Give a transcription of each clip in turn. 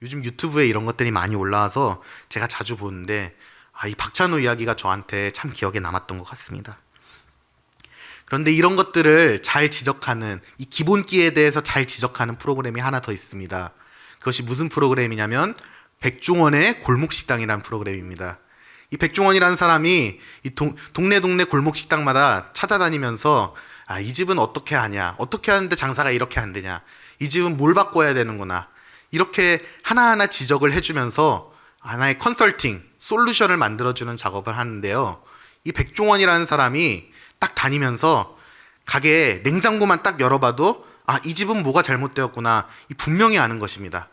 요즘 유튜브에 이런 것들이 많이 올라와서 제가 자주 보는데 이 박찬호 이야기가 저한테 참 기억에 남았던 것 같습니다. 그런데 이런 것들을 잘 지적하는 이 기본기에 대해서 잘 지적하는 프로그램이 하나 더 있습니다. 그것이 무슨 프로그램이냐면 백종원의 골목식당이라는 프로그램입니다. 이 백종원이라는 사람이 이 동네 골목식당마다 찾아다니면서 이 집은 어떻게 하냐, 어떻게 하는데 장사가 이렇게 안 되냐, 이 집은 뭘 바꿔야 되는구나, 이렇게 하나하나 지적을 해주면서 하나의 컨설팅, 솔루션을 만들어주는 작업을 하는데요. 이 백종원이라는 사람이 딱 다니면서 가게에 냉장고만 딱 열어봐도 이 집은 뭐가 잘못되었구나, 이 분명히 아는 것입니다.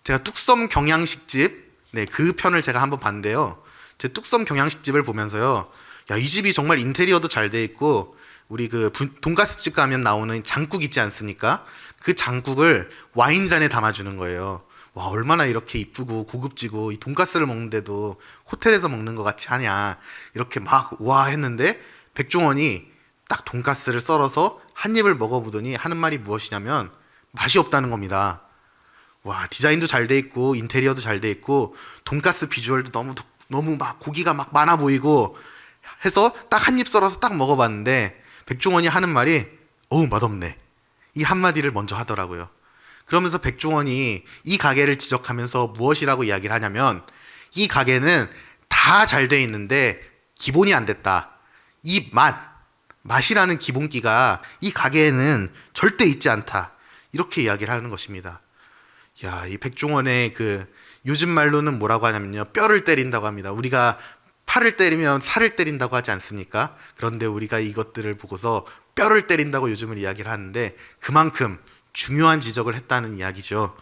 제가 뚝섬 경양식집, 그 편을 제가 한번 봤는데요. 제 뚝섬 경양식집을 보면서요, 이 집이 정말 인테리어도 잘 돼 있고, 우리 그 돈가스집 가면 나오는 장국 있지 않습니까? 그 장국을 와인잔에 담아주는 거예요. 와, 얼마나 이렇게 이쁘고 고급지고 이 돈가스를 먹는데도 호텔에서 먹는 것 같이 하냐, 이렇게 막 우와 했는데 백종원이 딱 돈가스를 썰어서 한 입을 먹어보더니 하는 말이 무엇이냐면 맛이 없다는 겁니다. 와, 디자인도 잘 돼 있고 인테리어도 잘 돼 있고 돈가스 비주얼도 너무 막 고기가 막 많아 보이고 해서 딱 한 입 썰어서 딱 먹어봤는데 백종원이 하는 말이 어우, 맛없네, 이 한마디를 먼저 하더라고요. 그러면서 백종원이 이 가게를 지적하면서 무엇이라고 이야기를 하냐면 이 가게는 다 잘 돼 있는데 기본이 안 됐다. 이 맛이라는 기본기가 이 가게에는 절대 있지 않다, 이렇게 이야기를 하는 것입니다. 이 백종원의 그 요즘 말로는 뭐라고 하냐면요, 뼈를 때린다고 합니다. 우리가 팔을 때리면 살을 때린다고 하지 않습니까? 그런데 우리가 이것들을 보고서 뼈를 때린다고 요즘은 이야기를 하는데 그만큼 중요한 지적을 했다는 이야기죠.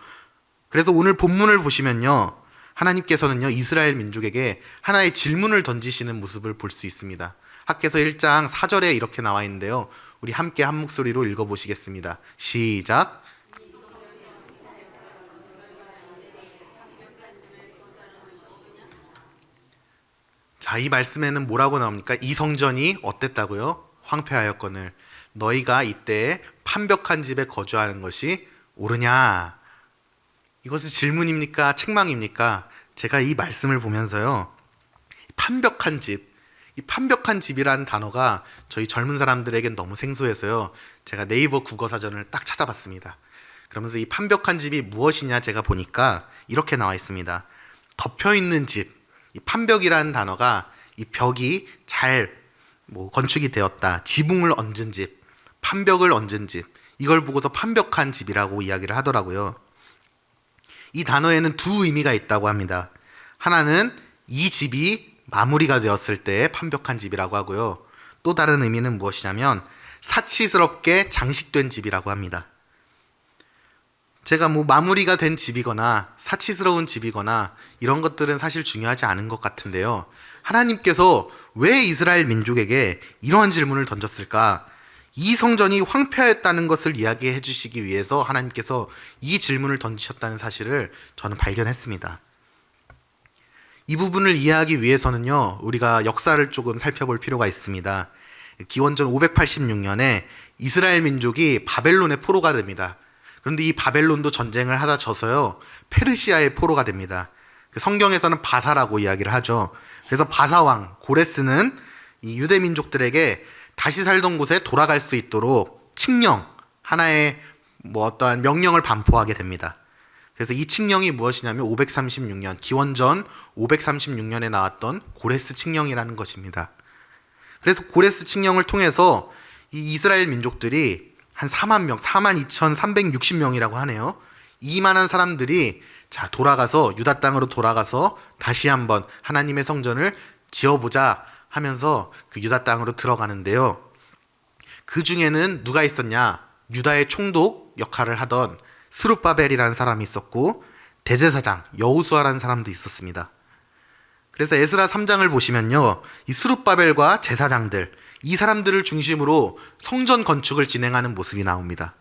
그래서 오늘 본문을 보시면요, 하나님께서는요 이스라엘 민족에게 하나의 질문을 던지시는 모습을 볼 수 있습니다. 학개서 1장 4절에 이렇게 나와 있는데요, 우리 함께 한 목소리로 읽어보시겠습니다. 시작. 자, 이 말씀에는 뭐라고 나옵니까? 이 성전이 어땠다고요? 황폐하였거늘 너희가 이때 판벽한 집에 거주하는 것이 옳으냐? 이것은 질문입니까? 책망입니까? 제가 이 말씀을 보면서요, 판벽한 집, 이 판벽한 집이라는 단어가 저희 젊은 사람들에겐 너무 생소해서요, 제가 네이버 국어사전을 딱 찾아봤습니다. 그러면서 이 판벽한 집이 무엇이냐 제가 보니까 이렇게 나와 있습니다. 덮여있는 집, 이 판벽이라는 단어가 이 벽이 잘 건축이 되었다, 지붕을 얹은 집, 판벽을 얹은 집, 이걸 보고서 판벽한 집이라고 이야기를 하더라고요. 이 단어에는 두 의미가 있다고 합니다. 하나는 이 집이 마무리가 되었을 때 판벽한 집이라고 하고요. 또 다른 의미는 무엇이냐면 사치스럽게 장식된 집이라고 합니다. 제가 마무리가 된 집이거나 사치스러운 집이거나 이런 것들은 사실 중요하지 않은 것 같은데요, 하나님께서 왜 이스라엘 민족에게 이러한 질문을 던졌을까? 이 성전이 황폐하였다는 것을 이야기해 주시기 위해서 하나님께서 이 질문을 던지셨다는 사실을 저는 발견했습니다. 이 부분을 이해하기 위해서는요, 우리가 역사를 조금 살펴볼 필요가 있습니다. 기원전 586년에 이스라엘 민족이 바벨론의 포로가 됩니다. 그런데 이 바벨론도 전쟁을 하다 져서요, 페르시아의 포로가 됩니다. 성경에서는 바사라고 이야기를 하죠. 그래서 바사왕 고레스는 이 유대 민족들에게 다시 살던 곳에 돌아갈 수 있도록 칙령, 하나의 어떠한 명령을 반포하게 됩니다. 그래서 이 칙령이 무엇이냐면 536년, 기원전 536년에 나왔던 고레스 칙령이라는 것입니다. 그래서 고레스 칙령을 통해서 이 이스라엘 민족들이 한 4만 명, 42,360명이라고 하네요. 이만한 사람들이 돌아가서 유다 땅으로 돌아가서 다시 한번 하나님의 성전을 지어보자 하면서 그 유다 땅으로 들어가는데요. 그 중에는 누가 있었냐? 유다의 총독 역할을 하던 스룹바벨이라는 사람이 있었고 대제사장 여호수아라는 사람도 있었습니다. 그래서 에스라 3장을 보시면요, 이 스룹바벨과 제사장들, 이 사람들을 중심으로 성전 건축을 진행하는 모습이 나옵니다.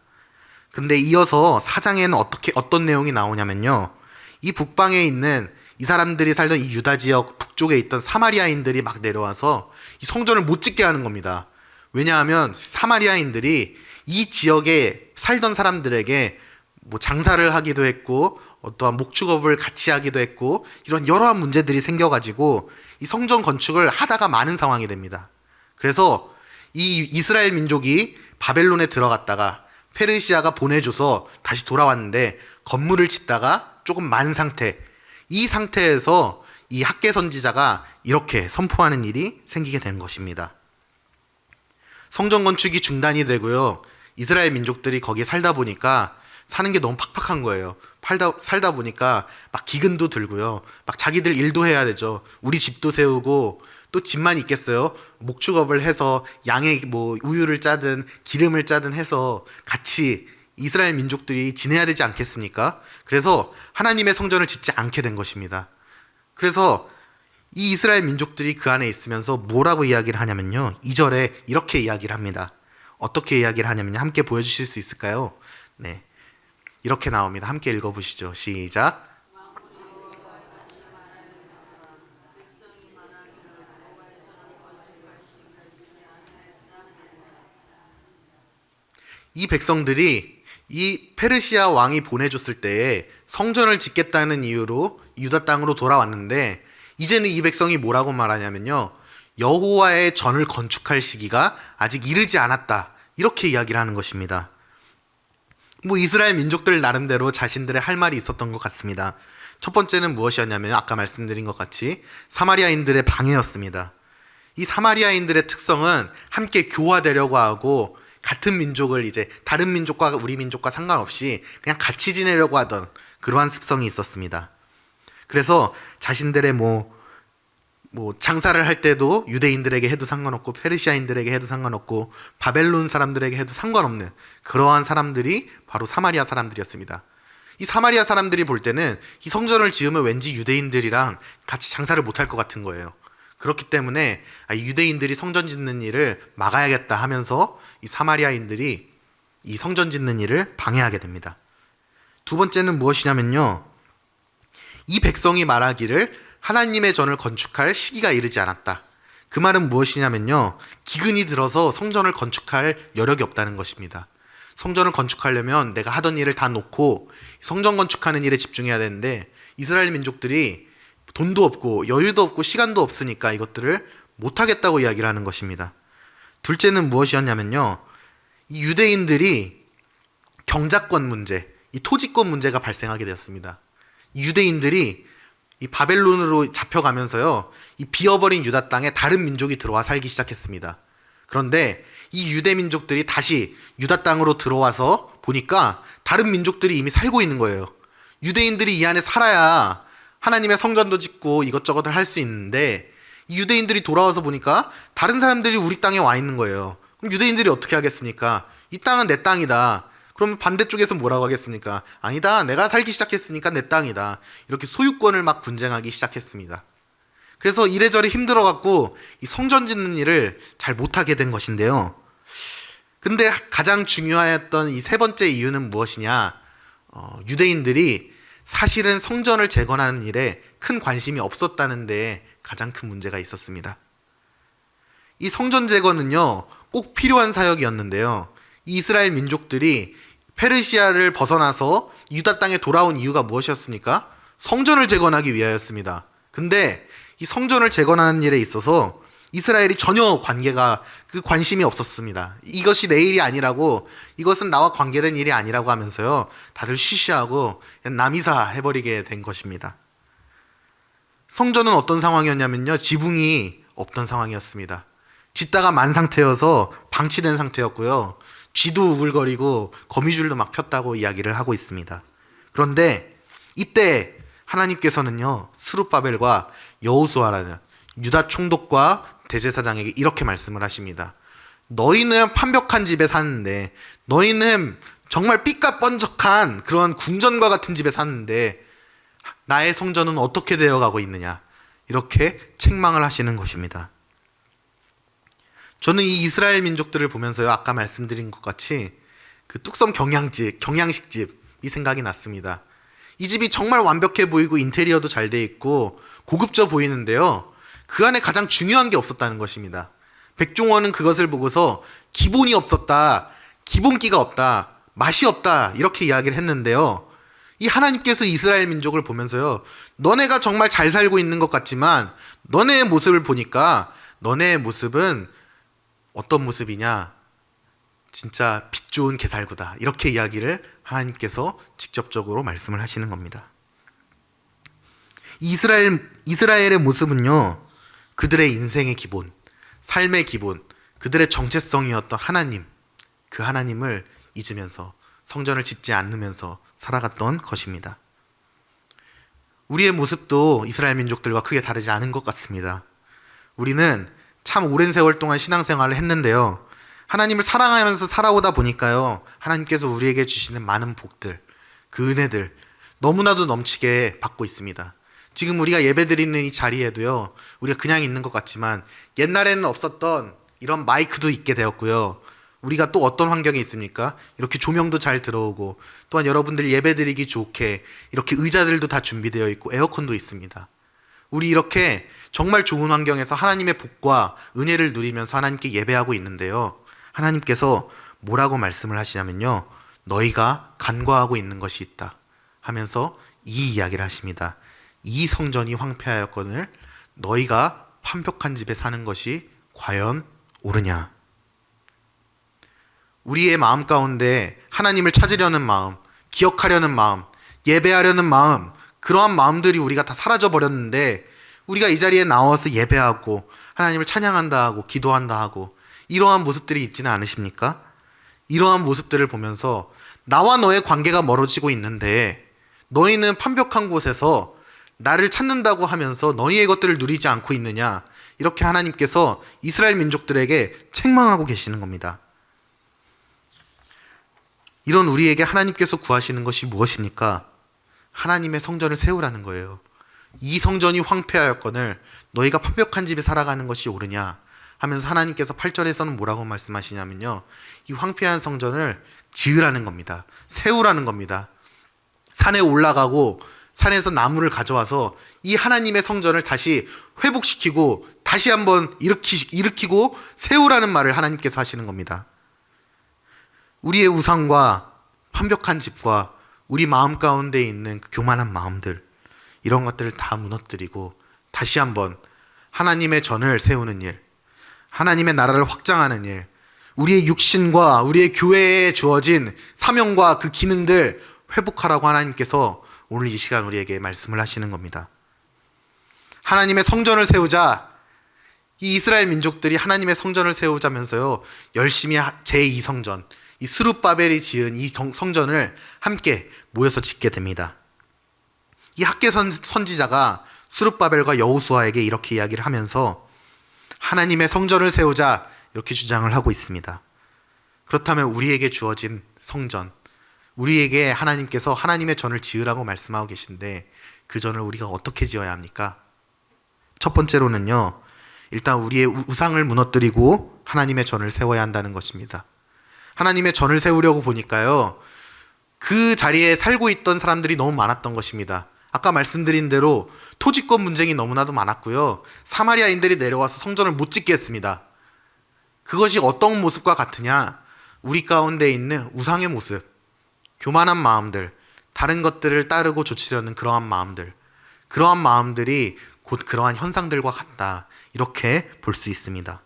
근데 이어서 4장에는 어떤 내용이 나오냐면요, 이 북방에 있는 이 사람들이 살던 이 유다 지역 북쪽에 있던 사마리아인들이 막 내려와서 이 성전을 못 짓게 하는 겁니다. 왜냐하면 사마리아인들이 이 지역에 살던 사람들에게 뭐 장사를 하기도 했고 어떠한 목축업을 같이 하기도 했고 이런 여러한 문제들이 생겨가지고 이 성전 건축을 하다가 많은 상황이 됩니다. 그래서 이 이스라엘 민족이 바벨론에 들어갔다가 페르시아가 보내줘서 다시 돌아왔는데 건물을 짓다가 조금 만 상태, 이 상태에서 이 학개 선지자가 이렇게 선포하는 일이 생기게 된 것입니다. 성전 건축이 중단이 되고요. 이스라엘 민족들이 거기에 살다 보니까 사는 게 너무 팍팍한 거예요. 살다 보니까 막 기근도 들고요. 막 자기들 일도 해야 되죠. 우리 집도 세우고 또 집만 있겠어요. 목축업을 해서 양의 뭐 우유를 짜든 기름을 짜든 해서 같이 이스라엘 민족들이 지내야 되지 않겠습니까? 그래서 하나님의 성전을 짓지 않게 된 것입니다. 그래서 이 이스라엘 민족들이 그 안에 있으면서 뭐라고 이야기를 하냐면요. 2절에 이렇게 이야기를 합니다. 어떻게 이야기를 하냐면요. 함께 보여주실 수 있을까요? 네, 이렇게 나옵니다. 함께 읽어보시죠. 시작. 이 백성들이 이 페르시아 왕이 보내줬을 때에 성전을 짓겠다는 이유로 유다 땅으로 돌아왔는데 이제는 이 백성이 뭐라고 말하냐면요. 여호와의 전을 건축할 시기가 아직 이르지 않았다. 이렇게 이야기를 하는 것입니다. 뭐 이스라엘 민족들 나름대로 자신들의 할 말이 있었던 것 같습니다. 첫 번째는 무엇이었냐면 아까 말씀드린 것 같이 사마리아인들의 방해였습니다. 이 사마리아인들의 특성은 함께 교화되려고 하고 같은 민족을 이제 다른 민족과 우리 민족과 상관없이 그냥 같이 지내려고 하던 그러한 습성이 있었습니다. 그래서 자신들의 뭐 장사를 할 때도 유대인들에게 해도 상관없고 페르시아인들에게 해도 상관없고 바벨론 사람들에게 해도 상관없는 그러한 사람들이 바로 사마리아 사람들이었습니다. 이 사마리아 사람들이 볼 때는 이 성전을 지으면 왠지 유대인들이랑 같이 장사를 못할 것 같은 거예요. 그렇기 때문에 유대인들이 성전 짓는 일을 막아야겠다 하면서 이 사마리아인들이 이 성전 짓는 일을 방해하게 됩니다. 두 번째는 무엇이냐면요. 이 백성이 말하기를 하나님의 전을 건축할 시기가 이르지 않았다. 그 말은 무엇이냐면요. 기근이 들어서 성전을 건축할 여력이 없다는 것입니다. 성전을 건축하려면 내가 하던 일을 다 놓고 성전 건축하는 일에 집중해야 되는데 이스라엘 민족들이 돈도 없고 여유도 없고 시간도 없으니까 이것들을 못하겠다고 이야기를 하는 것입니다. 둘째는 무엇이었냐면요. 이 유대인들이 경작권 문제, 이 토지권 문제가 발생하게 되었습니다. 이 유대인들이 이 바벨론으로 잡혀가면서요. 이 비어버린 유다 땅에 다른 민족이 들어와 살기 시작했습니다. 그런데 이 유대 민족들이 다시 유다 땅으로 들어와서 보니까 다른 민족들이 이미 살고 있는 거예요. 유대인들이 이 안에 살아야 하나님의 성전도 짓고 이것저것을 할 수 있는데 이 유대인들이 돌아와서 보니까 다른 사람들이 우리 땅에 와 있는 거예요. 그럼 유대인들이 어떻게 하겠습니까? 이 땅은 내 땅이다. 그러면 반대쪽에서 뭐라고 하겠습니까? 아니다. 내가 살기 시작했으니까 내 땅이다. 이렇게 소유권을 막 분쟁하기 시작했습니다. 그래서 이래저래 힘들어갖고 이 성전 짓는 일을 잘 못하게 된 것인데요. 근데 가장 중요했던 이 세 번째 이유는 무엇이냐? 유대인들이 사실은 성전을 재건하는 일에 큰 관심이 없었다는 데 가장 큰 문제가 있었습니다. 이 성전 재건은요, 꼭 필요한 사역이었는데요. 이 이스라엘 민족들이 페르시아를 벗어나서 유다 땅에 돌아온 이유가 무엇이었습니까? 성전을 재건하기 위하였습니다. 근데 이 성전을 재건하는 일에 있어서 이스라엘이 전혀 관심이 없었습니다. 이것이 내 일이 아니라고, 이것은 나와 관계된 일이 아니라고 하면서요, 다들 쉬쉬하고 남이사 해버리게 된 것입니다. 성전은 어떤 상황이었냐면요, 지붕이 없던 상황이었습니다. 짓다가 만 상태여서 방치된 상태였고요, 쥐도 우글거리고 거미줄도 막 폈다고 이야기를 하고 있습니다. 그런데 이때 하나님께서는요, 스룹바벨과 여호수아라는 유다 총독과 대제사장에게 이렇게 말씀을 하십니다. 너희는 판벽한 집에 사는데, 너희는 정말 삐까뻔쩍한 그런 궁전과 같은 집에 사는데 나의 성전은 어떻게 되어가고 있느냐, 이렇게 책망을 하시는 것입니다. 저는 이 이스라엘 민족들을 보면서요, 아까 말씀드린 것 같이 그 뚝섬 경양식집이 생각이 났습니다. 이 집이 정말 완벽해 보이고 인테리어도 잘 돼 있고 고급져 보이는데요, 그 안에 가장 중요한 게 없었다는 것입니다. 백종원은 그것을 보고서 기본이 없었다, 기본기가 없다, 맛이 없다 이렇게 이야기를 했는데요. 이 하나님께서 이스라엘 민족을 보면서요, 너네가 정말 잘 살고 있는 것 같지만 너네의 모습을 보니까 너네의 모습은 어떤 모습이냐, 진짜 빛 좋은 게살구다 이렇게 이야기를 하나님께서 직접적으로 말씀을 하시는 겁니다. 이스라엘의 모습은요, 그들의 인생의 기본, 삶의 기본, 그들의 정체성이었던 하나님, 그 하나님을 잊으면서 성전을 짓지 않으면서 살아갔던 것입니다. 우리의 모습도 이스라엘 민족들과 크게 다르지 않은 것 같습니다. 우리는 참 오랜 세월 동안 신앙생활을 했는데요, 하나님을 사랑하면서 살아오다 보니까요, 하나님께서 우리에게 주시는 많은 복들, 그 은혜들 너무나도 넘치게 받고 있습니다. 지금 우리가 예배드리는 이 자리에도요, 우리가 그냥 있는 것 같지만 옛날에는 없었던 이런 마이크도 있게 되었고요, 우리가 또 어떤 환경에 있습니까? 이렇게 조명도 잘 들어오고, 또한 여러분들 예배드리기 좋게 이렇게 의자들도 다 준비되어 있고 에어컨도 있습니다. 우리 이렇게 정말 좋은 환경에서 하나님의 복과 은혜를 누리면서 하나님께 예배하고 있는데요, 하나님께서 뭐라고 말씀을 하시냐면요, 너희가 간과하고 있는 것이 있다 하면서 이 이야기를 하십니다. 이 성전이 황폐하였거늘 너희가 판벽한 집에 사는 것이 과연 옳으냐. 우리의 마음 가운데 하나님을 찾으려는 마음, 기억하려는 마음, 예배하려는 마음, 그러한 마음들이 우리가 다 사라져 버렸는데, 우리가 이 자리에 나와서 예배하고 하나님을 찬양한다 하고 기도한다 하고 이러한 모습들이 있지는 않으십니까? 이러한 모습들을 보면서 나와 너의 관계가 멀어지고 있는데, 너희는 판벽한 곳에서 나를 찾는다고 하면서 너희의 것들을 누리지 않고 있느냐, 이렇게 하나님께서 이스라엘 민족들에게 책망하고 계시는 겁니다. 이런 우리에게 하나님께서 구하시는 것이 무엇입니까? 하나님의 성전을 세우라는 거예요. 이 성전이 황폐하였거늘 너희가 판벽한 집에 살아가는 것이 옳으냐 하면서 하나님께서 8절에서는 뭐라고 말씀하시냐면요, 이 황폐한 성전을 지으라는 겁니다. 세우라는 겁니다. 산에 올라가고 산에서 나무를 가져와서 이 하나님의 성전을 다시 회복시키고 다시 한번 일으키고 세우라는 말을 하나님께서 하시는 겁니다. 우리의 우상과 판벽한 집과 우리 마음 가운데 있는 그 교만한 마음들, 이런 것들을 다 무너뜨리고 다시 한번 하나님의 전을 세우는 일, 하나님의 나라를 확장하는 일, 우리의 육신과 우리의 교회에 주어진 사명과 그 기능들 회복하라고 하나님께서 오늘 이 시간 우리에게 말씀을 하시는 겁니다. 하나님의 성전을 세우자. 이 이스라엘 민족들이 하나님의 성전을 세우자면서요, 열심히 제2성전, 이 스룹바벨이 지은 이 성전을 함께 모여서 짓게 됩니다. 이 학개 선지자가 스룹바벨과 여호수아에게 이렇게 이야기를 하면서 하나님의 성전을 세우자 이렇게 주장을 하고 있습니다. 그렇다면 우리에게 주어진 성전, 우리에게 하나님께서 하나님의 전을 지으라고 말씀하고 계신데, 그 전을 우리가 어떻게 지어야 합니까? 첫 번째로는요, 일단 우리의 우상을 무너뜨리고 하나님의 전을 세워야 한다는 것입니다. 하나님의 전을 세우려고 보니까요, 그 자리에 살고 있던 사람들이 너무 많았던 것입니다. 아까 말씀드린 대로 토지권 분쟁이 너무나도 많았고요, 사마리아인들이 내려와서 성전을 못 짓게 했습니다. 그것이 어떤 모습과 같으냐, 우리 가운데 있는 우상의 모습, 교만한 마음들, 다른 것들을 따르고 좇으려는 그러한 마음들, 그러한 마음들이 곧 그러한 현상들과 같다, 이렇게 볼 수 있습니다.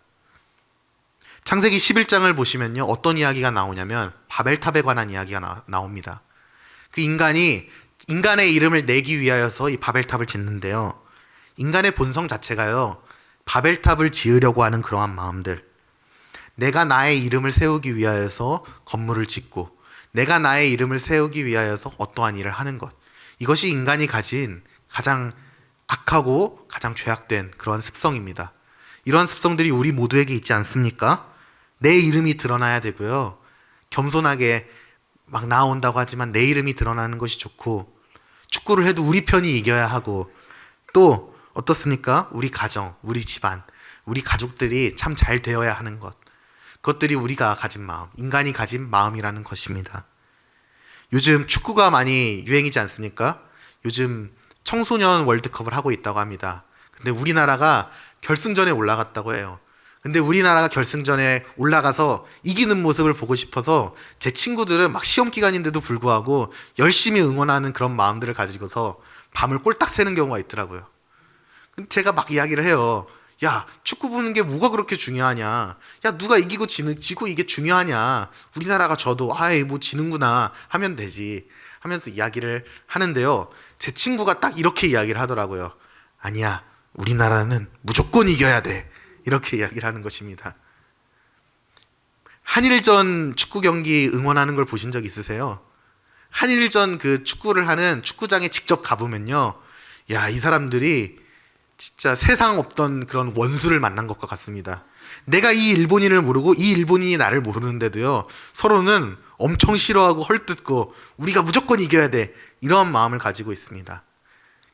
창세기 11장을 보시면요, 어떤 이야기가 나오냐면 바벨탑에 관한 이야기가 나옵니다. 그 인간의 이름을 내기 위하여서 이 바벨탑을 짓는데요, 인간의 본성 자체가요, 바벨탑을 지으려고 하는 그러한 마음들, 내가 나의 이름을 세우기 위하여서 건물을 짓고 내가 나의 이름을 세우기 위하여서 어떠한 일을 하는 것, 이것이 인간이 가진 가장 악하고 가장 죄악된 그러한 습성입니다. 이러한 습성들이 우리 모두에게 있지 않습니까? 내 이름이 드러나야 되고요, 겸손하게 막 나온다고 하지만 내 이름이 드러나는 것이 좋고, 축구를 해도 우리 편이 이겨야 하고, 또 어떻습니까? 우리 가정, 우리 집안, 우리 가족들이 참 잘 되어야 하는 것, 그것들이 우리가 가진 마음, 인간이 가진 마음이라는 것입니다. 요즘 축구가 많이 유행이지 않습니까? 요즘 청소년 월드컵을 하고 있다고 합니다. 근데 우리나라가 결승전에 올라갔다고 해요. 근데 우리나라가 결승전에 올라가서 이기는 모습을 보고 싶어서 제 친구들은 막 시험 기간인데도 불구하고 열심히 응원하는 그런 마음들을 가지고서 밤을 꼴딱 새는 경우가 있더라고요. 근데 제가 막 이야기를 해요. 야, 축구 보는 게 뭐가 그렇게 중요하냐? 야, 누가 이기고 지고 이게 중요하냐? 우리나라가 져도 아이 뭐 지는구나 하면 되지 하면서 이야기를 하는데요. 제 친구가 딱 이렇게 이야기를 하더라고요. 아니야, 우리나라는 무조건 이겨야 돼. 이렇게 이야기를 하는 것입니다. 한일전 축구 경기 응원하는 걸 보신 적 있으세요? 한일전 그 축구를 하는 축구장에 직접 가보면요. 야, 이 사람들이 진짜 세상 없던 그런 원수를 만난 것과 같습니다. 내가 이 일본인을 모르고 이 일본인이 나를 모르는데도요. 서로는 엄청 싫어하고 헐뜯고 우리가 무조건 이겨야 돼. 이런 마음을 가지고 있습니다.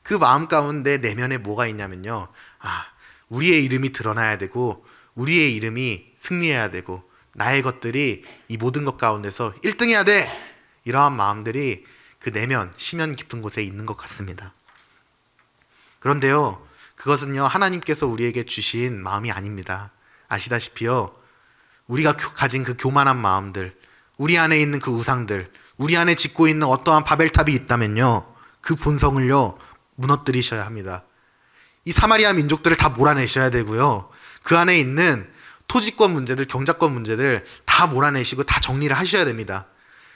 그 마음 가운데 내면에 뭐가 있냐면요. 아, 우리의 이름이 드러나야 되고 우리의 이름이 승리해야 되고 나의 것들이 이 모든 것 가운데서 1등해야 돼. 이러한 마음들이 그 내면, 심연 깊은 곳에 있는 것 같습니다. 그런데요. 그것은요. 하나님께서 우리에게 주신 마음이 아닙니다. 아시다시피요. 우리가 가진 그 교만한 마음들, 우리 안에 있는 그 우상들, 우리 안에 짓고 있는 어떠한 바벨탑이 있다면요. 그 본성을요. 무너뜨리셔야 합니다. 이 사마리아 민족들을 다 몰아내셔야 되고요. 그 안에 있는 토지권 문제들, 경작권 문제들 다 몰아내시고 다 정리를 하셔야 됩니다.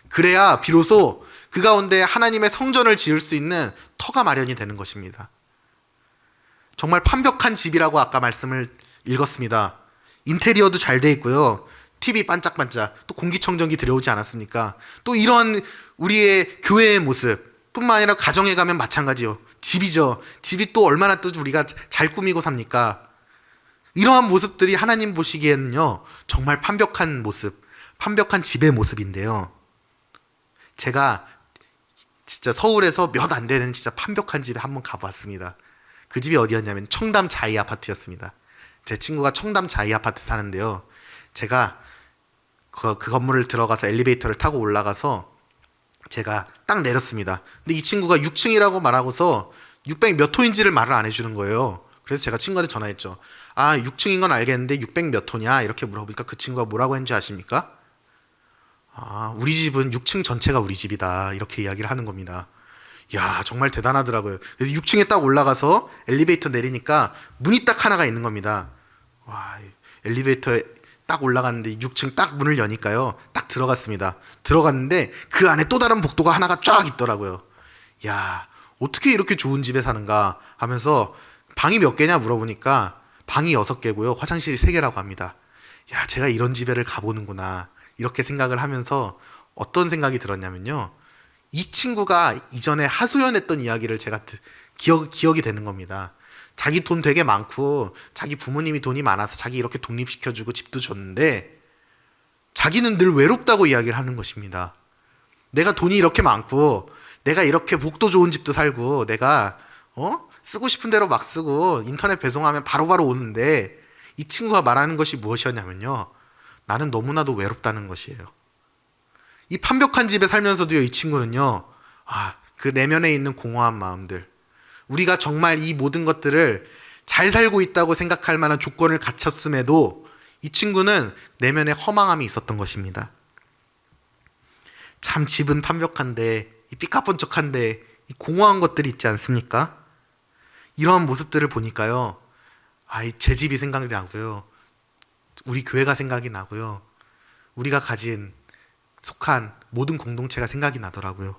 그래야 비로소 그 가운데 하나님의 성전을 지을 수 있는 터가 마련이 되는 것입니다. 정말 완벽한 집이라고 아까 말씀을 읽었습니다. 인테리어도 잘 돼 있고요. TV 반짝반짝, 또 공기청정기 들여오지 않았습니까? 또 이런 우리의 교회의 모습 뿐만 아니라 가정에 가면 마찬가지요. 집이죠. 집이 또 얼마나 또 우리가 잘 꾸미고 삽니까? 이러한 모습들이 하나님 보시기에는요. 정말 완벽한 모습, 완벽한 집의 모습인데요. 제가 진짜 서울에서 몇 안 되는 진짜 완벽한 집에 한번 가보았습니다. 그 집이 어디였냐면 청담 자이 아파트였습니다. 제 친구가 청담 자이 아파트 사는데요. 제가 그 건물을 들어가서 엘리베이터를 타고 올라가서 제가 딱 내렸습니다. 근데 이 친구가 6층이라고 말하고서 600 몇 호인지를 말을 안 해주는 거예요. 그래서 제가 친구한테 전화했죠. 아, 6층인 건 알겠는데 600 몇 호냐? 이렇게 물어보니까 그 친구가 뭐라고 했는지 아십니까? 아, 우리 집은 6층 전체가 우리 집이다. 이렇게 이야기를 하는 겁니다. 야, 정말 대단하더라고요. 그래서 6층에 딱 올라가서 엘리베이터 내리니까 문이 딱 하나가 있는 겁니다. 와, 엘리베이터에 딱 올라갔는데 6층 딱 문을 여니까요. 딱 들어갔습니다. 들어갔는데 그 안에 또 다른 복도가 하나가 쫙 있더라고요. 야, 어떻게 이렇게 좋은 집에 사는가 하면서 방이 몇 개냐 물어보니까 방이 6개고요. 화장실이 3개라고 합니다. 야, 제가 이런 집에를 가보는구나. 이렇게 생각을 하면서 어떤 생각이 들었냐면요. 이 친구가 이전에 하소연했던 이야기를 제가 기억이 되는 겁니다. 자기 돈 되게 많고 자기 부모님이 돈이 많아서 자기 이렇게 독립시켜주고 집도 줬는데 자기는 늘 외롭다고 이야기를 하는 것입니다. 내가 돈이 이렇게 많고 내가 이렇게 복도 좋은 집도 살고 내가 쓰고 싶은 대로 막 쓰고 인터넷 배송하면 바로바로 오는데 이 친구가 말하는 것이 무엇이었냐면요. 나는 너무나도 외롭다는 것이에요. 이 완벽한 집에 살면서도요, 이 친구는요, 그 내면에 있는 공허한 마음들, 우리가 정말 이 모든 것들을 잘 살고 있다고 생각할 만한 조건을 갖췄음에도 이 친구는 내면에 허망함이 있었던 것입니다. 참 집은 완벽한데, 이 삐까뻔쩍한데, 이 공허한 것들이 있지 않습니까? 이러한 모습들을 보니까요, 제 집이 생각이 나고요, 우리 교회가 생각이 나고요, 우리가 속한 모든 공동체가 생각이 나더라고요.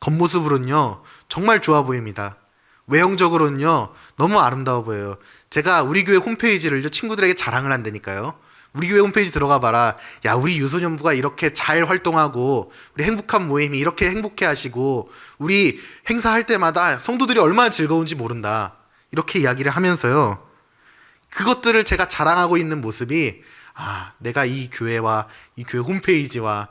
겉모습으로는요, 정말 좋아 보입니다. 외형적으로는요, 너무 아름다워 보여요. 제가 우리 교회 홈페이지를 친구들에게 자랑을 한다니까요. 우리 교회 홈페이지 들어가 봐라. 야, 우리 유소년부가 이렇게 잘 활동하고, 우리 행복한 모임이 이렇게 행복해 하시고, 우리 행사할 때마다 성도들이 얼마나 즐거운지 모른다. 이렇게 이야기를 하면서요. 그것들을 제가 자랑하고 있는 모습이, 내가 이 교회와 이 교회 홈페이지와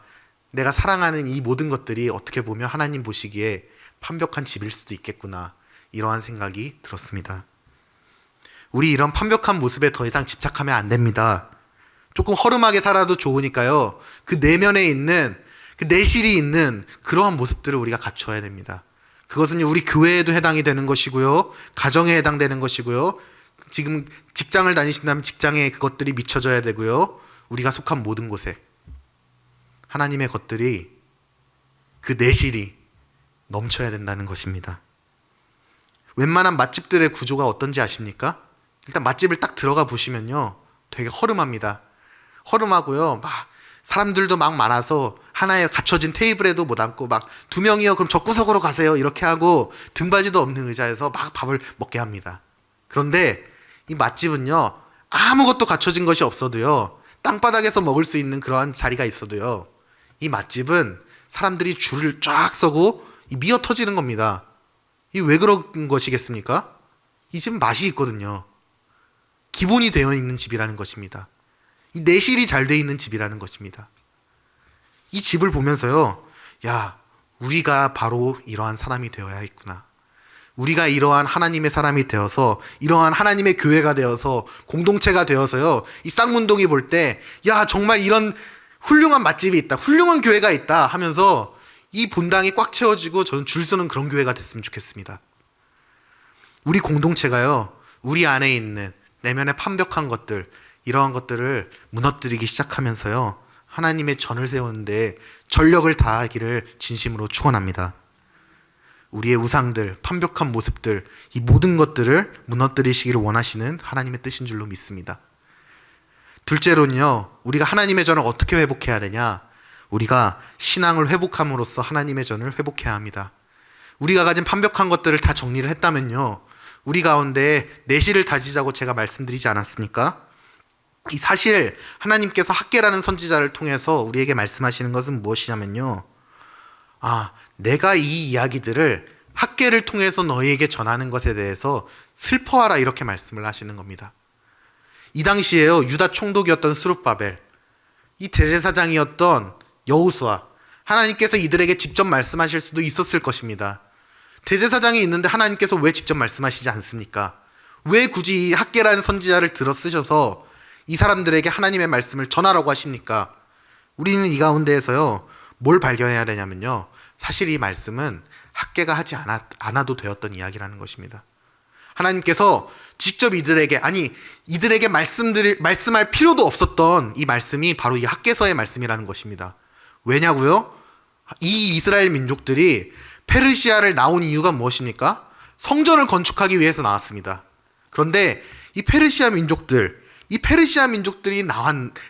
내가 사랑하는 이 모든 것들이 어떻게 보면 하나님 보시기에 완벽한 집일 수도 있겠구나. 이러한 생각이 들었습니다. 우리 이런 완벽한 모습에 더 이상 집착하면 안 됩니다. 조금 허름하게 살아도 좋으니까요. 그 내면에 있는, 그 내실이 있는 그러한 모습들을 우리가 갖춰야 됩니다. 그것은 우리 교회에도 해당이 되는 것이고요. 가정에 해당되는 것이고요. 지금 직장을 다니신다면 직장에 그것들이 미쳐져야 되고요. 우리가 속한 모든 곳에 하나님의 것들이, 그 내실이 넘쳐야 된다는 것입니다. 웬만한 맛집들의 구조가 어떤지 아십니까? 일단 맛집을 딱 들어가 보시면요, 되게 허름합니다. 허름하고요, 막 사람들도 막 많아서 하나에 갖춰진 테이블에도 못 앉고, 막 2명이요 그럼 저 구석으로 가세요 이렇게 하고 등받이도 없는 의자에서 막 밥을 먹게 합니다. 그런데 이 맛집은요, 아무것도 갖춰진 것이 없어도요, 땅바닥에서 먹을 수 있는 그러한 자리가 있어도요, 이 맛집은 사람들이 줄을 쫙 서고 미어 터지는 겁니다. 이 왜 그런 것이겠습니까? 이 집은 맛이 있거든요. 기본이 되어 있는 집이라는 것입니다. 이 내실이 잘 되어 있는 집이라는 것입니다. 이 집을 보면서요, 야, 우리가 바로 이러한 사람이 되어야 있구나. 우리가 이러한 하나님의 사람이 되어서, 이러한 하나님의 교회가 되어서, 공동체가 되어서요, 이 쌍문동이 볼 때, 야, 정말 이런 훌륭한 맛집이 있다, 훌륭한 교회가 있다 하면서 이 본당이 꽉 채워지고 저는 줄 서는 그런 교회가 됐으면 좋겠습니다. 우리 공동체가요, 우리 안에 있는 내면의 판벽한 것들, 이러한 것들을 무너뜨리기 시작하면서요, 하나님의 전을 세우는데 전력을 다하기를 진심으로 축원합니다. 우리의 우상들, 판벽한 모습들, 이 모든 것들을 무너뜨리시기를 원하시는 하나님의 뜻인 줄로 믿습니다. 둘째로는요, 우리가 하나님의 전을 어떻게 회복해야 되냐? 우리가 신앙을 회복함으로써 하나님의 전을 회복해야 합니다. 우리가 가진 판벽한 것들을 다 정리를 했다면요, 우리 가운데 내실을 다지자고 제가 말씀드리지 않았습니까? 이 사실 하나님께서 학개라는 선지자를 통해서 우리에게 말씀하시는 것은 무엇이냐면요, 내가 이 이야기들을 학개를 통해서 너희에게 전하는 것에 대해서 슬퍼하라, 이렇게 말씀을 하시는 겁니다. 이 당시에요, 유다 총독이었던 스룹바벨, 이 대제사장이었던 여호수아, 하나님께서 이들에게 직접 말씀하실 수도 있었을 것입니다. 대제사장이 있는데 하나님께서 왜 직접 말씀하시지 않습니까? 왜 굳이 이 학개라는 선지자를 들어 쓰셔서 이 사람들에게 하나님의 말씀을 전하라고 하십니까? 우리는 이 가운데에서요, 뭘 발견해야 되냐면요, 사실 이 말씀은 학개가 하지 않아도 되었던 이야기라는 것입니다. 하나님께서 직접 이들에게 말씀할 필요도 없었던 이 말씀이 바로 이 학개서의 말씀이라는 것입니다. 왜냐고요? 이 이스라엘 민족들이 페르시아를 나온 이유가 무엇입니까? 성전을 건축하기 위해서 나왔습니다. 그런데 이 페르시아 민족들이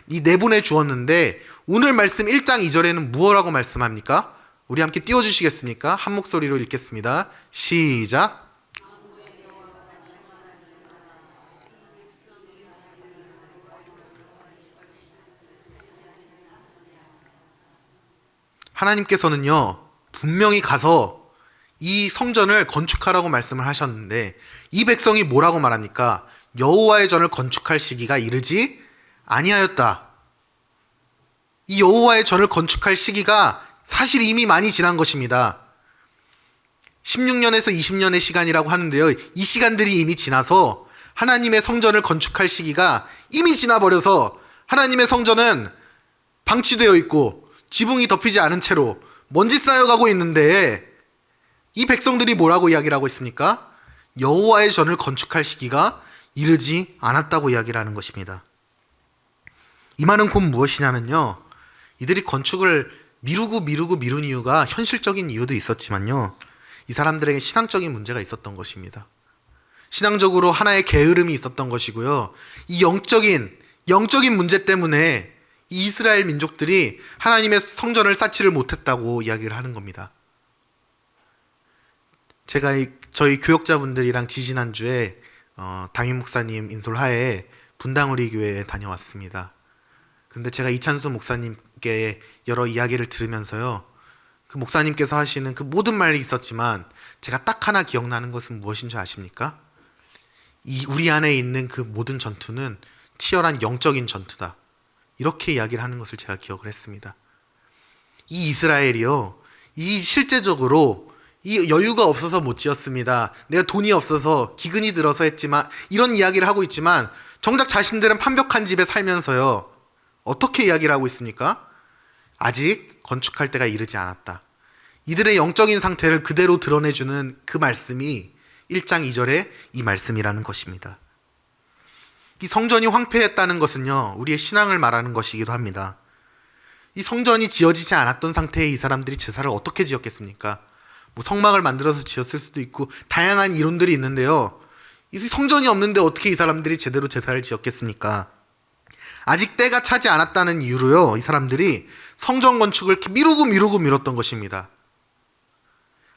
내보내 주었는데, 오늘 말씀 1장 2절에는 무엇라고 말씀합니까? 우리 함께 띄워주시겠습니까? 한 목소리로 읽겠습니다. 시작. 하나님께서는요, 분명히 가서 이 성전을 건축하라고 말씀을 하셨는데, 이 백성이 뭐라고 말합니까? 여호와의 전을 건축할 시기가 이르지 아니하였다. 이 여호와의 전을 건축할 시기가 사실 이미 많이 지난 것입니다. 16년에서 20년의 시간이라고 하는데요, 이 시간들이 이미 지나서 하나님의 성전을 건축할 시기가 이미 지나버려서 하나님의 성전은 방치되어 있고 지붕이 덮이지 않은 채로 먼지 쌓여가고 있는데, 이 백성들이 뭐라고 이야기를 하고 있습니까? 여호와의 전을 건축할 시기가 이르지 않았다고 이야기를 하는 것입니다. 이 말은 곧 무엇이냐면요, 이들이 건축을 미룬 이유가 현실적인 이유도 있었지만요, 이 사람들에게 신앙적인 문제가 있었던 것입니다. 신앙적으로 하나의 게으름이 있었던 것이고요, 이 영적인 문제 때문에 이 이스라엘 민족들이 하나님의 성전을 쌓지를 못했다고 이야기를 하는 겁니다. 제가 저희 교역자분들이랑 지지난주에 담임 목사님 인솔하에 분당우리 교회에 다녀왔습니다. 근데 제가 이찬수 목사님께 여러 이야기를 들으면서요, 그 목사님께서 하시는 그 모든 말이 있었지만 제가 딱 하나 기억나는 것은 무엇인 줄 아십니까? 우리 안에 있는 그 모든 전투는 치열한 영적인 전투다, 이렇게 이야기를 하는 것을 제가 기억을 했습니다. 이 이스라엘이요, 이 실제적으로 이 여유가 없어서 못 지었습니다, 내가 돈이 없어서 기근이 들어서 했지만, 이런 이야기를 하고 있지만 정작 자신들은 판벽한 집에 살면서요, 어떻게 이야기를 하고 있습니까? 아직 건축할 때가 이르지 않았다. 이들의 영적인 상태를 그대로 드러내주는 그 말씀이 1장 2절의 이 말씀이라는 것입니다. 이 성전이 황폐했다는 것은요, 우리의 신앙을 말하는 것이기도 합니다. 이 성전이 지어지지 않았던 상태의 이 사람들이 제사를 어떻게 지었겠습니까? 뭐 성막을 만들어서 지었을 수도 있고 다양한 이론들이 있는데요. 이 성전이 없는데 어떻게 이 사람들이 제대로 제사를 지었겠습니까? 아직 때가 차지 않았다는 이유로요, 이 사람들이 성전 건축을 미뤘던 것입니다.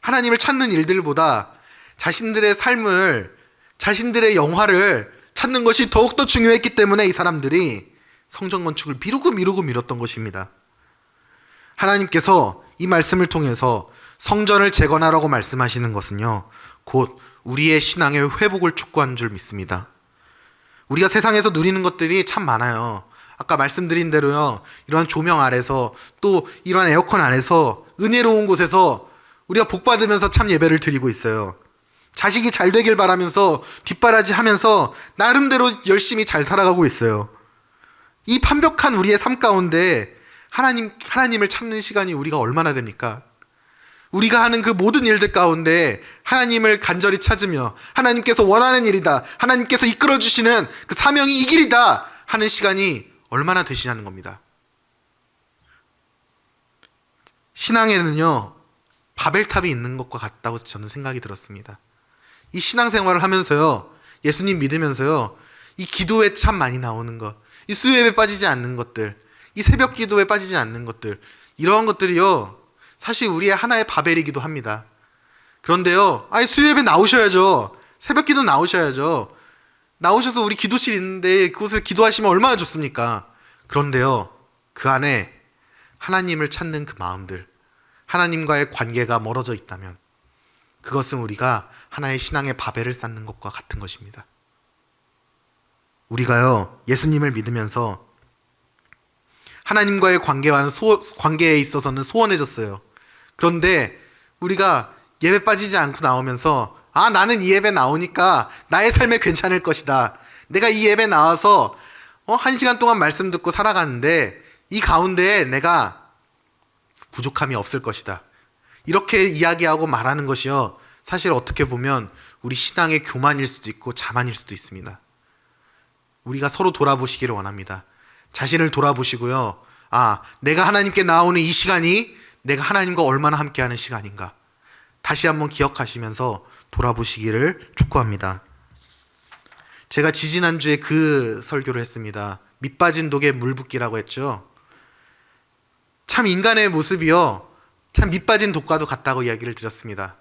하나님을 찾는 일들보다 자신들의 삶을, 자신들의 영화를 찾는 것이 더욱더 중요했기 때문에 이 사람들이 성전 건축을 미뤘던 것입니다. 하나님께서 이 말씀을 통해서 성전을 재건하라고 말씀하시는 것은요, 곧 우리의 신앙의 회복을 촉구하는 줄 믿습니다. 우리가 세상에서 누리는 것들이 참 많아요. 아까 말씀드린 대로요, 이러한 조명 아래서, 또 이러한 에어컨 안에서, 은혜로운 곳에서 우리가 복 받으면서 참 예배를 드리고 있어요. 자식이 잘 되길 바라면서 뒷바라지 하면서 나름대로 열심히 잘 살아가고 있어요. 이 판벽한 우리의 삶 가운데 하나님을 찾는 시간이 우리가 얼마나 됩니까? 우리가 하는 그 모든 일들 가운데 하나님을 간절히 찾으며 하나님께서 원하는 일이다, 하나님께서 이끌어주시는 그 사명이 이 길이다 하는 시간이 얼마나 되시냐는 겁니다. 신앙에는요, 바벨탑이 있는 것과 같다고 저는 생각이 들었습니다. 이 신앙생활을 하면서요, 예수님 믿으면서요, 이 기도에 참 많이 나오는 것, 이 수요예배 빠지지 않는 것들, 이 새벽 기도에 빠지지 않는 것들, 이러한 것들이요, 사실 우리의 하나의 바벨이기도 합니다. 그런데요, 수요예배 나오셔야죠. 새벽 기도 나오셔야죠. 나오셔서 우리 기도실 있는데 그곳에 기도하시면 얼마나 좋습니까? 그런데요, 그 안에 하나님을 찾는 그 마음들, 하나님과의 관계가 멀어져 있다면 그것은 우리가 하나의 신앙의 바벨을 쌓는 것과 같은 것입니다. 우리가요, 예수님을 믿으면서 하나님과의 관계에 있어서는 소원해졌어요. 그런데 우리가 예배 빠지지 않고 나오면서 나는 이 예배 나오니까 나의 삶에 괜찮을 것이다. 내가 이 예배 나와서 1시간 동안 말씀 듣고 살아가는데 이 가운데 내가 부족함이 없을 것이다. 이렇게 이야기하고 말하는 것이요, 사실 어떻게 보면 우리 신앙의 교만일 수도 있고 자만일 수도 있습니다. 우리가 서로 돌아보시기를 원합니다. 자신을 돌아보시고요, 내가 하나님께 나오는 이 시간이 내가 하나님과 얼마나 함께하는 시간인가, 다시 한번 기억하시면서 돌아보시기를 촉구합니다. 제가 지지난주에 그 설교를 했습니다. 밑 빠진 독에 물 붓기라고 했죠. 참 인간의 모습이요, 참 밑 빠진 독과도 같다고 이야기를 드렸습니다.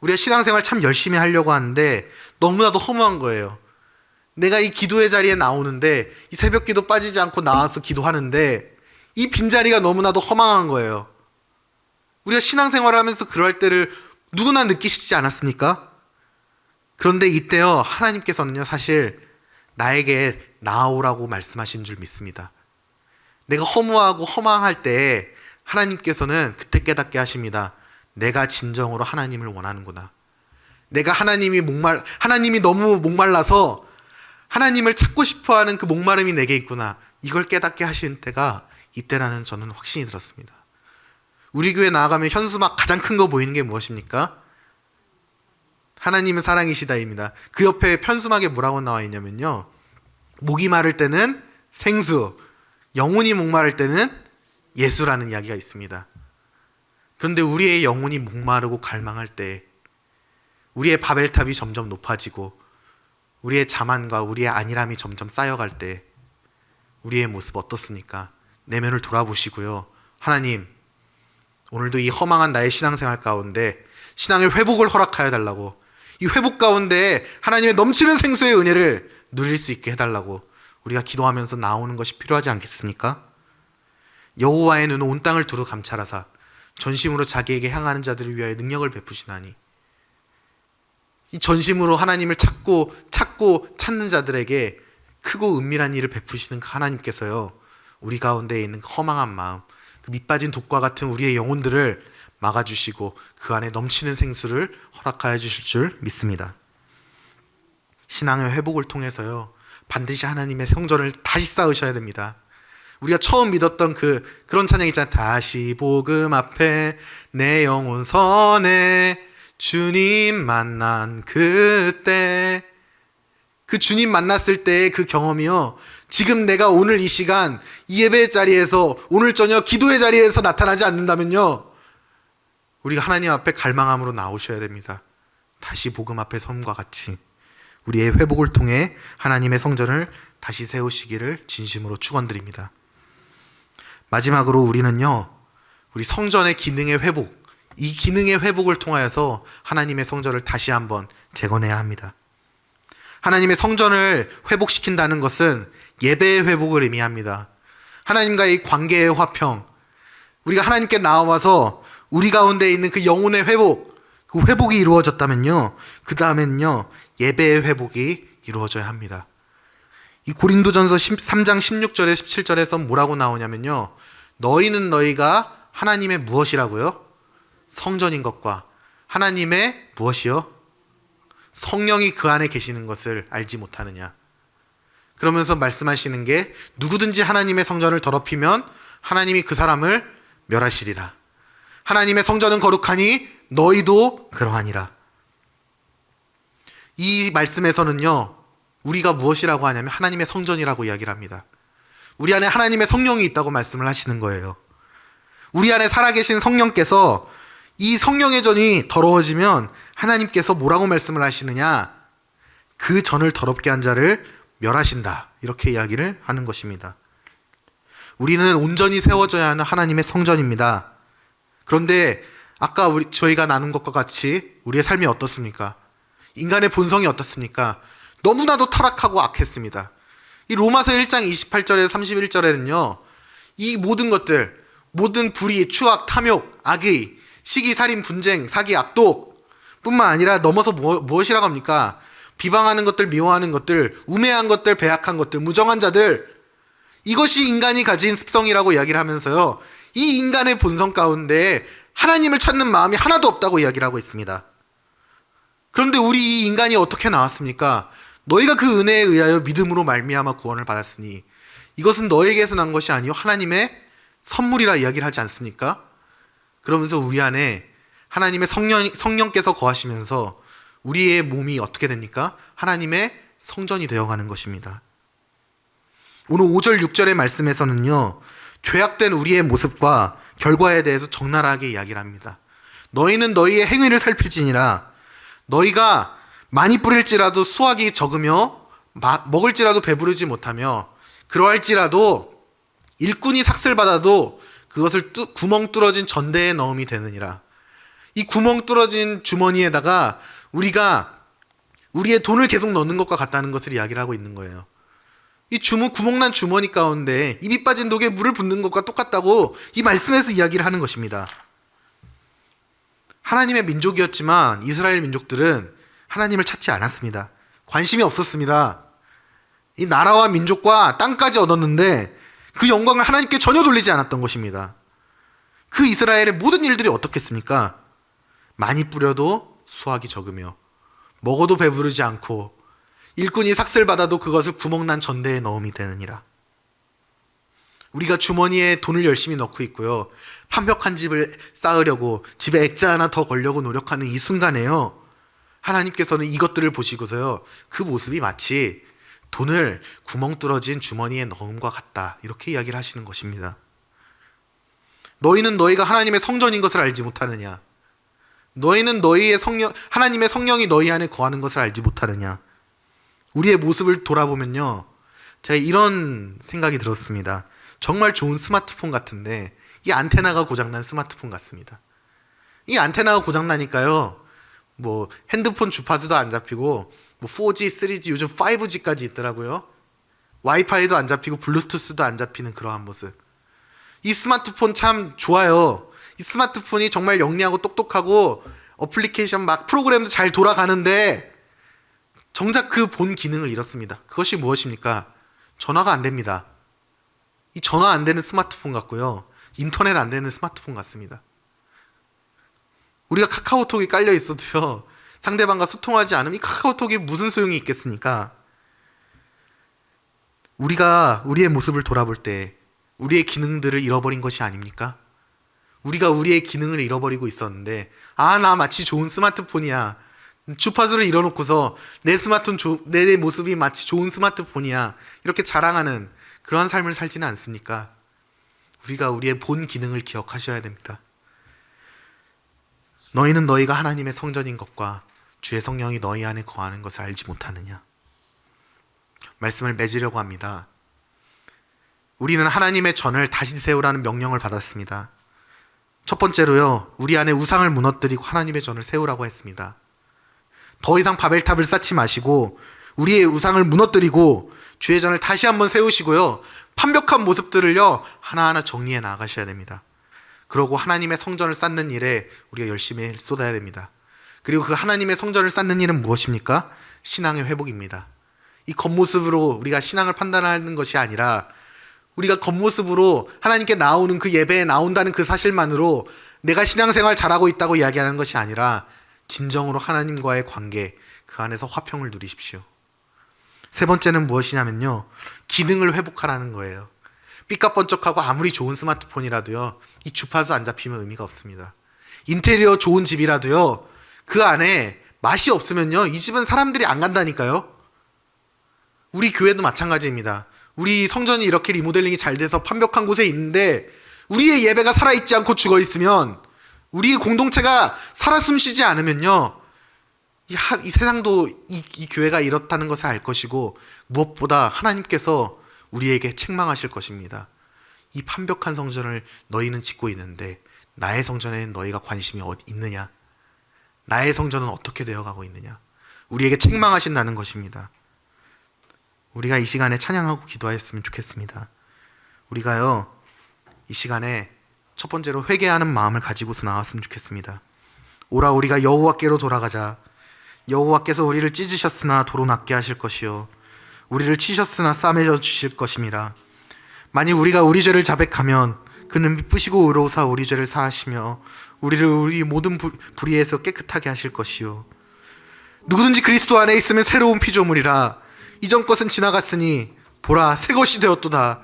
우리가 신앙생활 참 열심히 하려고 하는데 너무나도 허무한 거예요. 내가 이 기도의 자리에 나오는데 이 새벽 기도 빠지지 않고 나와서 기도하는데 이 빈자리가 너무나도 허망한 거예요. 우리가 신앙생활을 하면서 그럴 때를 누구나 느끼시지 않았습니까? 그런데 이때요, 하나님께서는요, 사실 나에게 나아오라고 말씀하신 줄 믿습니다. 내가 허무하고 허망할 때 하나님께서는 그때 깨닫게 하십니다. 내가 진정으로 하나님을 원하는구나. 내가 하나님이 너무 목말라서 하나님을 찾고 싶어하는 그 목마름이 내게 있구나. 이걸 깨닫게 하신 때가 이때라는 저는 확신이 들었습니다. 우리 교회 나아가면 현수막 가장 큰 거 보이는 게 무엇입니까? 하나님은 사랑이시다입니다. 그 옆에 현수막에 뭐라고 나와 있냐면요, 목이 마를 때는 생수, 영혼이 목마를 때는 예수라는 이야기가 있습니다. 그런데 우리의 영혼이 목마르고 갈망할 때, 우리의 바벨탑이 점점 높아지고 우리의 자만과 우리의 안일함이 점점 쌓여갈 때 우리의 모습 어떻습니까? 내면을 돌아보시고요, 하나님, 오늘도 이 허망한 나의 신앙생활 가운데 신앙의 회복을 허락하여 달라고, 이 회복 가운데 하나님의 넘치는 생수의 은혜를 누릴 수 있게 해달라고 우리가 기도하면서 나오는 것이 필요하지 않겠습니까? 여호와의 눈은 온 땅을 두루 감찰하사 전심으로 자기에게 향하는 자들을 위하여 능력을 베푸시나니, 이 전심으로 하나님을 찾고 찾는 자들에게 크고 은밀한 일을 베푸시는 그 하나님께서요, 우리 가운데 있는 허망한 마음, 그 밑빠진 독과 같은 우리의 영혼들을 막아주시고 그 안에 넘치는 생수를 허락하여 주실 줄 믿습니다. 신앙의 회복을 통해서요, 반드시 하나님의 성전을 다시 쌓으셔야 됩니다. 우리가 처음 믿었던 그런 찬양 있잖아요. 다시 복음 앞에 내 영혼 선해 주님 만난 그때, 그 주님 만났을 때의 그 경험이요. 지금 내가 오늘 이 시간 이 예배의 자리에서 오늘 저녁 기도의 자리에서 나타나지 않는다면요. 우리가 하나님 앞에 갈망함으로 나오셔야 됩니다. 다시 복음 앞에 섬과 같이 우리의 회복을 통해 하나님의 성전을 다시 세우시기를 진심으로 축원드립니다. 마지막으로 우리는요. 우리 성전의 기능의 회복, 이 기능의 회복을 통하여서 하나님의 성전을 다시 한번 재건해야 합니다. 하나님의 성전을 회복시킨다는 것은 예배의 회복을 의미합니다. 하나님과의 관계의 화평, 우리가 하나님께 나와서 우리 가운데 있는 그 영혼의 회복, 그 회복이 이루어졌다면요, 그 다음에는요 예배의 회복이 이루어져야 합니다. 이 고린도전서 3장 16절에 17절에서 뭐라고 나오냐면요, 너희는 너희가 하나님의 무엇이라고요? 성전인 것과 하나님의 무엇이요? 성령이 그 안에 계시는 것을 알지 못하느냐. 그러면서 말씀하시는 게 누구든지 하나님의 성전을 더럽히면 하나님이 그 사람을 멸하시리라. 하나님의 성전은 거룩하니 너희도 그러하니라. 이 말씀에서는요, 우리가 무엇이라고 하냐면 하나님의 성전이라고 이야기를 합니다. 우리 안에 하나님의 성령이 있다고 말씀을 하시는 거예요. 우리 안에 살아계신 성령께서 이 성령의 전이 더러워지면 하나님께서 뭐라고 말씀을 하시느냐? 그 전을 더럽게 한 자를 멸하신다. 이렇게 이야기를 하는 것입니다. 우리는 온전히 세워져야 하는 하나님의 성전입니다. 그런데 아까 저희가 나눈 것과 같이 우리의 삶이 어떻습니까? 인간의 본성이 어떻습니까? 너무나도 타락하고 악했습니다. 이 로마서 1장 28절에서 31절에는요, 이 모든 것들, 모든 불의, 추악, 탐욕, 악의, 시기, 살인, 분쟁, 사기, 악독 뿐만 아니라 넘어서 무엇이라고 합니까? 비방하는 것들, 미워하는 것들, 우매한 것들, 배악한 것들, 무정한 자들, 이것이 인간이 가진 습성이라고 이야기를 하면서요, 이 인간의 본성 가운데 하나님을 찾는 마음이 하나도 없다고 이야기를 하고 있습니다. 그런데 우리 이 인간이 어떻게 나왔습니까? 너희가 그 은혜에 의하여 믿음으로 말미암아 구원을 받았으니 이것은 너에게서 난 것이 아니요 하나님의 선물이라 이야기를 하지 않습니까? 그러면서 우리 안에 하나님의 성령께서 거하시면서 우리의 몸이 어떻게 됩니까? 하나님의 성전이 되어가는 것입니다. 오늘 5절 6절의 말씀에서는요, 죄악된 우리의 모습과 결과에 대해서 적나라하게 이야기를 합니다. 너희는 너희의 행위를 살필지니라. 너희가 많이 뿌릴지라도 수확이 적으며 먹을지라도 배부르지 못하며 그러할지라도 일꾼이 삭슬받아도 그것을 구멍 뚫어진 전대에 넣음이 되느니라. 이 구멍 뚫어진 주머니에다가 우리가 우리의 돈을 계속 넣는 것과 같다는 것을 이야기를 하고 있는 거예요. 이 구멍난 주머니 가운데 입이 빠진 독에 물을 붓는 것과 똑같다고 이 말씀에서 이야기를 하는 것입니다. 하나님의 민족이었지만 이스라엘 민족들은 하나님을 찾지 않았습니다. 관심이 없었습니다. 이 나라와 민족과 땅까지 얻었는데 그 영광을 하나님께 전혀 돌리지 않았던 것입니다. 그 이스라엘의 모든 일들이 어떻겠습니까? 많이 뿌려도 수확이 적으며 먹어도 배부르지 않고 일꾼이 삭슬받아도 그것을 구멍난 전대에 넣음이 되느니라. 우리가 주머니에 돈을 열심히 넣고 있고요, 완벽한 집을 쌓으려고 집에 액자 하나 더 걸려고 노력하는 이 순간에요, 하나님께서는 이것들을 보시고서요, 그 모습이 마치 돈을 구멍 뚫어진 주머니에 넣음과 같다, 이렇게 이야기를 하시는 것입니다. 너희는 너희가 하나님의 성전인 것을 알지 못하느냐? 너희는 너희의 하나님의 성령이 너희 안에 거하는 것을 알지 못하느냐? 우리의 모습을 돌아보면요, 제가 이런 생각이 들었습니다. 정말 좋은 스마트폰 같은데 이 안테나가 고장난 스마트폰 같습니다. 이 안테나가 고장나니까요, 뭐 핸드폰 주파수도 안 잡히고 뭐 4G, 3G, 요즘 5G까지 있더라고요. 와이파이도 안 잡히고 블루투스도 안 잡히는 그러한 모습. 이 스마트폰 참 좋아요. 이 스마트폰이 정말 영리하고 똑똑하고 어플리케이션 막 프로그램도 잘 돌아가는데 정작 그 본 기능을 잃었습니다. 그것이 무엇입니까? 전화가 안 됩니다. 이 전화 안 되는 스마트폰 같고요, 인터넷 안 되는 스마트폰 같습니다. 우리가 카카오톡이 깔려 있어도요, 상대방과 소통하지 않으면 이 카카오톡이 무슨 소용이 있겠습니까? 우리가 우리의 모습을 돌아볼 때 우리의 기능들을 잃어버린 것이 아닙니까? 우리가 우리의 기능을 잃어버리고 있었는데, 나 마치 좋은 스마트폰이야, 주파수를 잃어놓고서 내 모습이 마치 좋은 스마트폰이야 이렇게 자랑하는 그러한 삶을 살지는 않습니까? 우리가 우리의 본 기능을 기억하셔야 됩니다. 너희는 너희가 하나님의 성전인 것과 주의 성령이 너희 안에 거하는 것을 알지 못하느냐? 말씀을 맺으려고 합니다. 우리는 하나님의 전을 다시 세우라는 명령을 받았습니다. 첫 번째로요, 우리 안에 우상을 무너뜨리고 하나님의 전을 세우라고 했습니다. 더 이상 바벨탑을 쌓지 마시고 우리의 우상을 무너뜨리고 주의 전을 다시 한번 세우시고요, 판벽한 모습들을요 하나하나 정리해 나가셔야 됩니다. 그러고 하나님의 성전을 쌓는 일에 우리가 열심히 쏟아야 됩니다. 그리고 그 하나님의 성전을 쌓는 일은 무엇입니까? 신앙의 회복입니다. 이 겉모습으로 우리가 신앙을 판단하는 것이 아니라 우리가 겉모습으로 하나님께 나오는 그 예배에 나온다는 그 사실만으로 내가 신앙생활 잘하고 있다고 이야기하는 것이 아니라 진정으로 하나님과의 관계, 그 안에서 화평을 누리십시오. 세 번째는 무엇이냐면요, 기능을 회복하라는 거예요. 삐까번쩍하고 아무리 좋은 스마트폰이라도요, 이 주파수 안 잡히면 의미가 없습니다. 인테리어 좋은 집이라도요, 그 안에 맛이 없으면요, 이 집은 사람들이 안 간다니까요. 우리 교회도 마찬가지입니다. 우리 성전이 이렇게 리모델링이 잘 돼서 완벽한 곳에 있는데 우리의 예배가 살아있지 않고 죽어있으면, 우리의 공동체가 살아 숨쉬지 않으면요, 이 세상도 이 교회가 이렇다는 것을 알 것이고, 무엇보다 하나님께서 우리에게 책망하실 것입니다. 이 완벽한 성전을 너희는 짓고 있는데 나의 성전에는 너희가 관심이 있느냐? 나의 성전은 어떻게 되어가고 있느냐? 우리에게 책망하신다는 것입니다. 우리가 이 시간에 찬양하고 기도하였으면 좋겠습니다. 우리가요, 이 시간에 첫 번째로 회개하는 마음을 가지고서 나왔으면 좋겠습니다. 오라, 우리가 여호와께로 돌아가자. 여호와께서 우리를 찢으셨으나 도로 낫게 하실 것이요 우리를 치셨으나 싸매져 주실 것임이라. 만일 우리가 우리 죄를 자백하면 그는 미쁘시고 의로우사 우리 죄를 사하시며 우리를 우리 모든 불의에서 깨끗하게 하실 것이요 누구든지 그리스도 안에 있으면 새로운 피조물이라. 이전 것은 지나갔으니 보라, 새 것이 되었도다.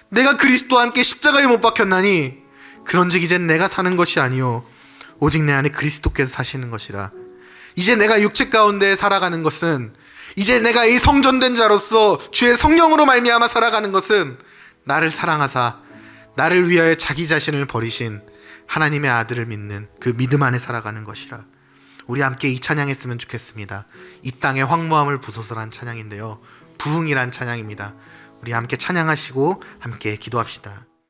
내가 그리스도와 함께 십자가에 못 박혔나니 그런즉 이젠 내가 사는 것이 아니요 오직 내 안에 그리스도께서 사시는 것이라. 이제 내가 육체 가운데 살아가는 것은, 이제 내가 이 성전된 자로서 주의 성령으로 말미암아 살아가는 것은 나를 사랑하사 나를 위하여 자기 자신을 버리신 하나님의 아들을 믿는 그 믿음 안에 살아가는 것이라. 우리 함께 이 찬양했으면 좋겠습니다. 이 땅의 황무함을 부소서란 찬양인데요, 부흥이란 찬양입니다. 우리 함께 찬양하시고 함께 기도합시다.